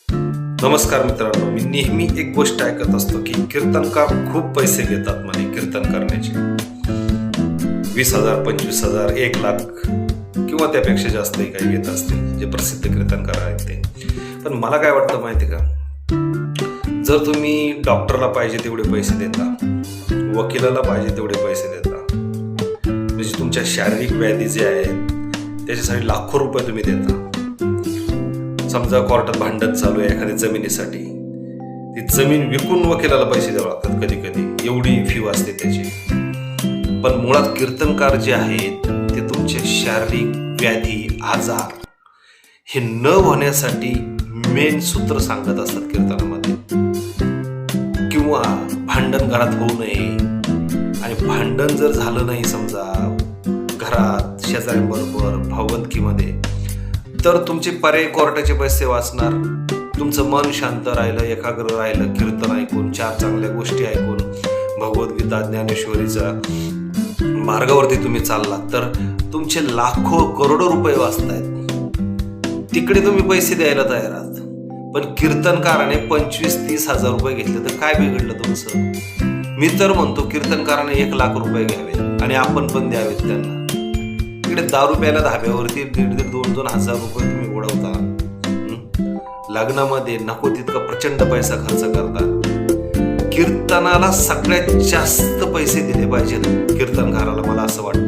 नमस्कार मित्रांनो, मी नेहमी एक गोष्ट ऐकत असतो की कीर्तनकार खूप पैसे घेतात म्हणे कीर्तन करण्याचे. 20,000, 25,000, 1,00,000 किंवा त्यापेक्षा जास्तही काही घेत असतील जे प्रसिद्ध कीर्तनकार आहेत ते. पण मला काय वाटतं माहिती का, जर तुम्ही डॉक्टरला पाहिजे तेवढे पैसे देता, वकिलाला पाहिजे तेवढे पैसे देता, म्हणजे तुमच्या शारीरिक व्याधी जे आहेत त्याच्यासाठी लाखो रुपये तुम्ही देता. समजा कोर्टात भांडण चालू आहे एखाद्या जमिनीसाठी, ती जमीन विकून वकिलाला पैसे द्यावे लागतात कधी कधी, एवढी फी असते त्याची. पण मुळात कीर्तनकार जे आहेत ते तुमचे शारीरिक व्याधी आजार हे न होण्यासाठी मेन सूत्र सांगत असतात कीर्तनामध्ये, किंवा भांडण घरात होऊ नये. आणि भांडण जर झालं नाही समजा घरात, शेजाऱ्यांबरोबर, भावबंदकीमध्ये, तर तुमचे पर्यायी कोर्टाचे पैसे वाचणार, तुमचं मन शांत राहिलं, एकाग्र राहिलं, कीर्तन ऐकून, 4 चांगल्या गोष्टी ऐकून, भगवद्गीता, ज्ञानेश्वरीचा मार्गावरती तुम्ही चाललात तर तुमचे लाखो करोडो रुपये वाचतायत. तिकडे तुम्ही पैसे द्यायला तयार आहात. पण कीर्तनकाराने 25-30 हजार रुपये घेतले तर काय बिघडलं तुमचं? मी तर म्हणतो कीर्तनकाराने 1,00,000 रुपये घ्यावेत आणि आपण पण द्यावेत त्यांना. इकडे दारू प्यायला धाब्यावरती 1,500-2,000 हजार रुपये तुम्ही उडवता. लग्नामध्ये नको तितका प्रचंड पैसा खर्च करता. कीर्तनाला सगळ्यात जास्त पैसे दिले पाहिजेत कीर्तनकाराला, मला असं वाटतं.